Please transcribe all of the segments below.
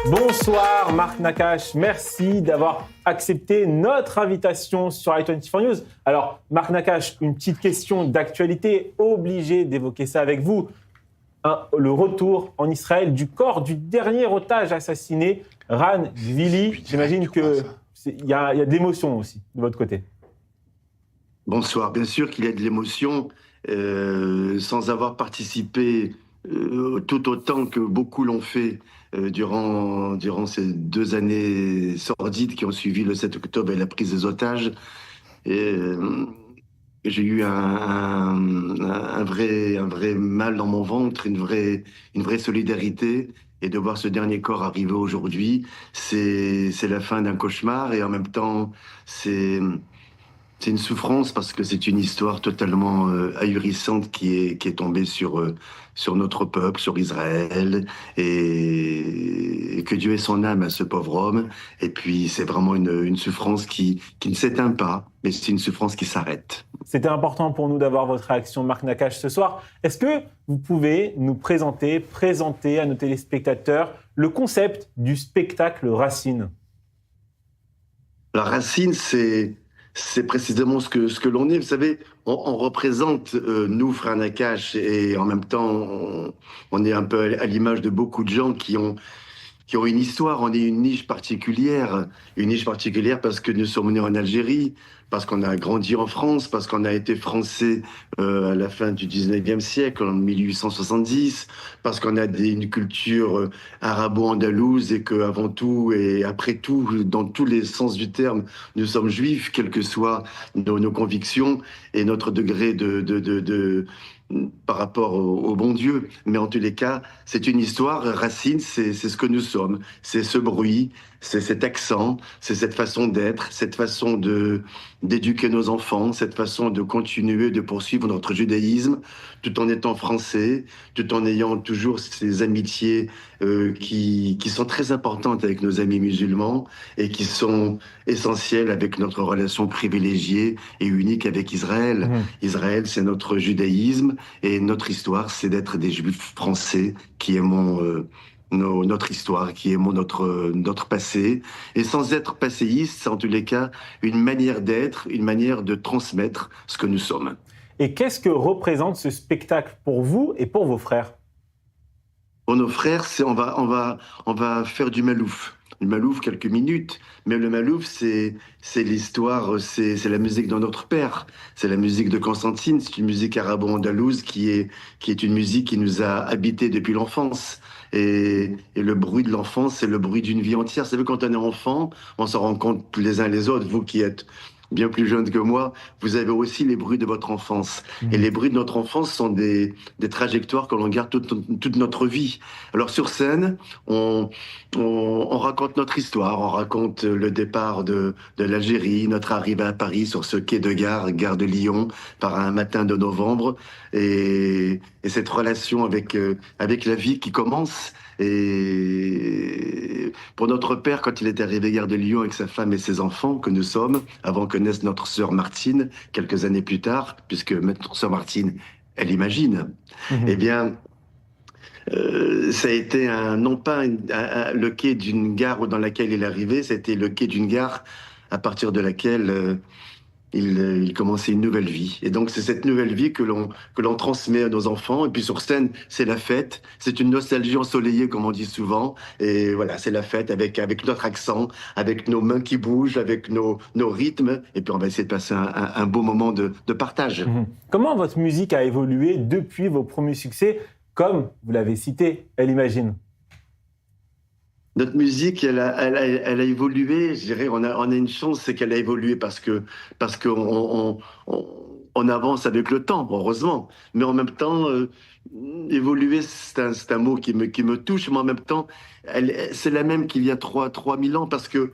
Bonsoir Marc Nakache, merci d'avoir accepté notre invitation sur i24 News. Alors Marc Nakache, une petite question d'actualité, obligé d'évoquer ça avec vous. Le retour en Israël du corps du dernier otage assassiné, Ran Gvili. J'imagine qu'il y a de l'émotion aussi de votre côté. Bonsoir, bien sûr qu'il y a de l'émotion, sans avoir participé tout autant que beaucoup l'ont fait durant ces 2 années sordides qui ont suivi le 7 octobre et la prise des otages. Et, j'ai eu un vrai mal dans mon ventre, une vraie solidarité. Et de voir ce dernier corps arriver aujourd'hui, c'est la fin d'un cauchemar et en même temps, c'est une souffrance parce que c'est une histoire totalement ahurissante qui est tombée sur notre peuple, sur Israël, et que Dieu ait son âme à ce pauvre homme. Et puis c'est vraiment une souffrance qui ne s'éteint pas, mais c'est une souffrance qui s'arrête. C'était important pour nous d'avoir votre réaction, Marc Nakache, ce soir. Est-ce que vous pouvez nous présenter à nos téléspectateurs le concept du spectacle Racine ? La Racine, c'est précisément ce que l'on est. Vous savez, on représente, nous, frères Nakache, et en même temps, on est un peu à l'image de beaucoup de gens qui ont une histoire. On est une niche particulière parce que nous sommes nés en Algérie, parce qu'on a grandi en France, parce qu'on a été français à la fin du 19e siècle, en 1870, parce qu'on a une culture arabo-andalouse et qu'avant tout et après tout, dans tous les sens du terme, nous sommes juifs, quelles que soient nos convictions et notre degré par rapport au bon Dieu. Mais en tous les cas, c'est une histoire. Racine, c'est ce que nous sommes. C'est ce bruit, c'est cet accent, c'est cette façon d'être, cette façon d'éduquer nos enfants, cette façon de continuer, de poursuivre notre judaïsme, tout en étant français, tout en ayant toujours ces amitiés qui sont très importantes avec nos amis musulmans et qui sont essentielles avec notre relation privilégiée et unique avec Israël. Israël, c'est notre judaïsme et notre histoire, c'est d'être des juifs français qui aimons notre histoire, qui aimons notre passé. Et sans être passéiste, c'est en tous les cas une manière d'être, une manière de transmettre ce que nous sommes. Et qu'est-ce que représente ce spectacle pour vous et pour vos frères ? Pour nos frères, on va faire du malouf. Le malouf, quelques minutes, mais le malouf, c'est l'histoire, c'est la musique de notre père, c'est la musique de Constantine, c'est une musique arabo-andalouse qui est une musique qui nous a habités depuis l'enfance. Et le bruit de l'enfance, c'est le bruit d'une vie entière. Vous savez, quand on est enfant, on s'en rend compte les uns les autres, vous qui êtes bien plus jeune que moi, vous avez aussi les bruits de votre enfance. Et les bruits de notre enfance sont des trajectoires que l'on garde toute notre vie. Alors sur scène, on raconte notre histoire, on raconte le départ de l'Algérie, notre arrivée à Paris sur ce quai de gare de Lyon, par un matin de novembre, et cette relation avec la vie qui commence. Et pour notre père, quand il est arrivé gare de Lyon avec sa femme et ses enfants, que nous sommes, avant que naisse notre sœur Martine, quelques années plus tard, puisque notre sœur Martine, elle imagine, eh bien, ça a été non pas le quai d'une gare dans laquelle il est arrivé, c'était le quai d'une gare à partir de laquelle il commençait une nouvelle vie. Et donc, c'est cette nouvelle vie que l'on transmet à nos enfants. Et puis, sur scène, c'est la fête. C'est une nostalgie ensoleillée, comme on dit souvent. Et voilà, c'est la fête avec notre accent, avec nos mains qui bougent, avec nos rythmes. Et puis, on va essayer de passer un beau moment de partage. Comment votre musique a évolué depuis vos premiers succès, comme vous l'avez cité, Elle imagine ? Notre musique, elle a évolué. Je dirais, on a une chance, c'est qu'elle a évolué parce qu'on on avance avec le temps, heureusement. Mais en même temps, évoluer, c'est un mot qui me touche. Mais en même temps, c'est la même qu'il y a 3000 ans parce que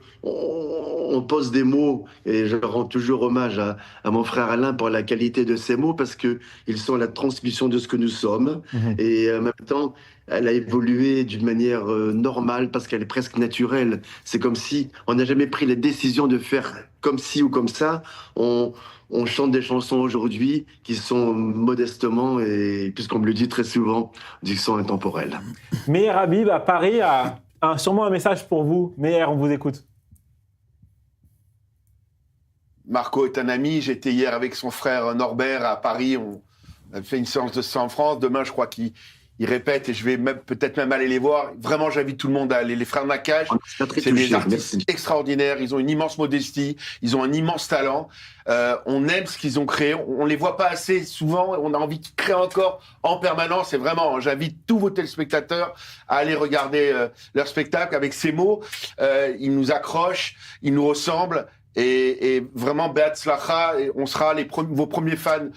on pose des mots et je rends toujours hommage à mon frère Alain pour la qualité de ces mots parce que ils sont la transmission de ce que nous sommes. Et en même temps, elle a évolué d'une manière normale parce qu'elle est presque naturelle. C'est comme si on n'a jamais pris la décision de faire comme ci ou comme ça. On chante des chansons aujourd'hui qui sont modestement, et puisqu'on me le dit très souvent, du son intemporel. Meir Habib à Paris a sûrement un message pour vous. Meyer, on vous écoute. Marco est un ami. J'étais hier avec son frère Norbert à Paris. On a fait une séance de ça en France. Demain, je crois qu'il répète et je vais peut-être même aller les voir. Vraiment, j'invite tout le monde à aller. Les frères Nakache, c'est des artistes extraordinaires. Ils ont une immense modestie. Ils ont un immense talent. On aime ce qu'ils ont créé. On les voit pas assez souvent. On a envie qu'ils créent encore en permanence. Et vraiment, j'invite tous vos téléspectateurs à aller regarder leur spectacle avec ces mots. Ils nous accrochent. Ils nous ressemblent. Et vraiment, Beat Slacha, on sera vos premiers fans.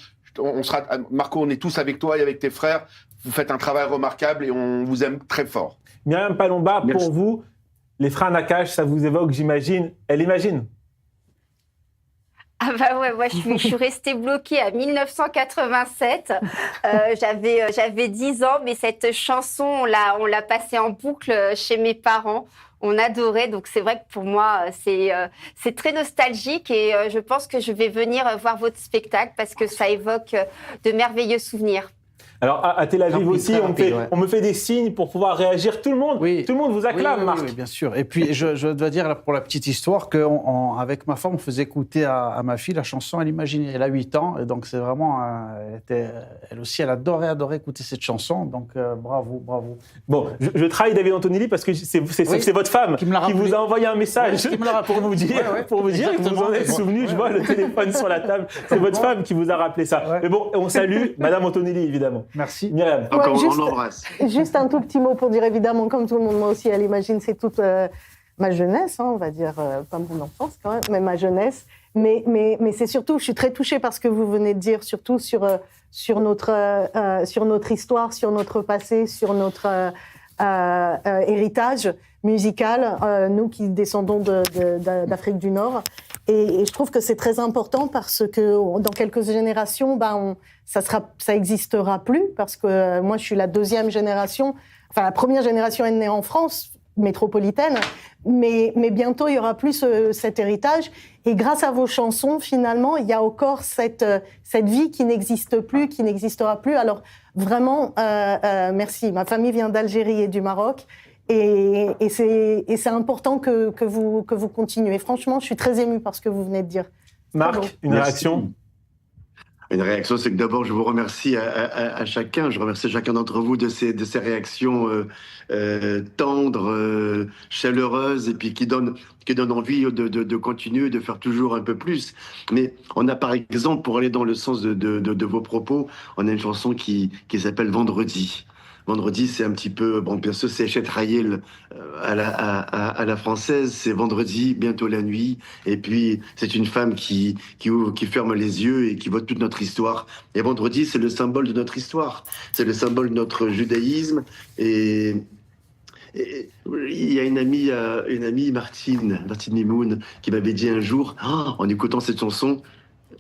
Marco, on est tous avec toi et avec tes frères. Vous faites un travail remarquable et on vous aime très fort. Myriam Palomba, pour vous, les frères Nakache, ça vous évoque, j'imagine. Elle imagine. Ah bah ouais, moi je suis restée bloquée à 1987. J'avais 10 ans, mais cette chanson, on l'a passée en boucle chez mes parents. On adorait, donc c'est vrai que pour moi, c'est très nostalgique et je pense que je vais venir voir votre spectacle parce que ça évoque de merveilleux souvenirs. Alors, à Tel Aviv aussi, on me fait des signes pour pouvoir réagir. Tout le monde vous acclame, Marc. Oui, bien sûr. Et puis, je dois dire, pour la petite histoire, qu'avec ma femme, on faisait écouter à ma fille la chanson Elle Imagine. Elle a 8 ans, et donc c'est vraiment... elle aussi, elle adorait écouter cette chanson, donc bravo. Bon, je trahis David Antonelli parce que c'est votre femme qui vous a envoyé un message pour vous dire, que vous en êtes souvenu. Je vois le téléphone sur la table. C'est votre femme qui vous a rappelé ça. Ouais. Mais bon, on salue Madame Antonelli, évidemment. Merci. Myriam. Encore, on l'embrasse. Juste un tout petit mot pour dire, évidemment, comme tout le monde, moi aussi, Elle Imagine, c'est toute ma jeunesse, on va dire, pas mon enfance quand même, mais ma jeunesse. Mais c'est surtout, je suis très touchée par ce que vous venez de dire, surtout sur notre histoire, sur notre passé, sur notre héritage musical, nous qui descendons d'Afrique du Nord. Et je trouve que c'est très important parce que dans quelques générations, ça existera plus parce que moi, je suis la deuxième génération. Enfin, la première génération est née en France métropolitaine, mais bientôt, il y aura plus cet héritage. Et grâce à vos chansons, finalement, il y a encore cette vie qui n'existe plus, qui n'existera plus. Alors, vraiment, merci. Ma famille vient d'Algérie et du Maroc. Et c'est important que vous continuez. Franchement, je suis très émue par ce que vous venez de dire. Marc, une réaction ? Une réaction, c'est que d'abord, je vous remercie à chacun. Je remercie chacun d'entre vous de ces réactions tendres, chaleureuses, et puis qui donnent envie de continuer, de faire toujours un peu plus. Mais on a, par exemple, pour aller dans le sens de vos propos, on a une chanson qui s'appelle Vendredi. Vendredi, c'est un petit peu, bon, bien sûr, c'est Chet Rayel à la française, c'est vendredi, bientôt la nuit, et puis c'est une femme qui ferme les yeux et qui voit toute notre histoire. Et vendredi, c'est le symbole de notre histoire, c'est le symbole de notre judaïsme. Et il y a une amie Martine Mimoun, qui m'avait dit un jour, en écoutant cette chanson,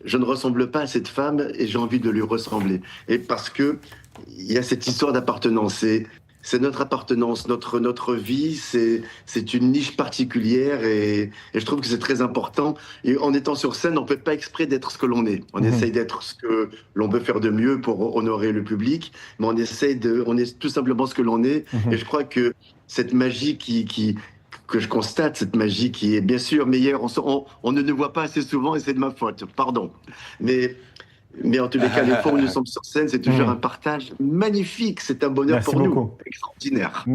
je ne ressemble pas à cette femme et j'ai envie de lui ressembler. Et parce que il y a cette histoire d'appartenance. C'est notre appartenance, notre vie, c'est une niche particulière et je trouve que c'est très important. Et en étant sur scène, on ne fait pas exprès d'être ce que l'on est. On essaye d'être ce que l'on peut faire de mieux pour honorer le public, mais on est tout simplement ce que l'on est. Et je crois que cette magie que je constate, cette magie qui est bien sûr meilleure, on ne voit pas assez souvent et c'est de ma faute, pardon. Mais en tous les cas, les fois où nous sommes sur scène, c'est toujours un partage magnifique. C'est un bonheur pour nous, extraordinaire.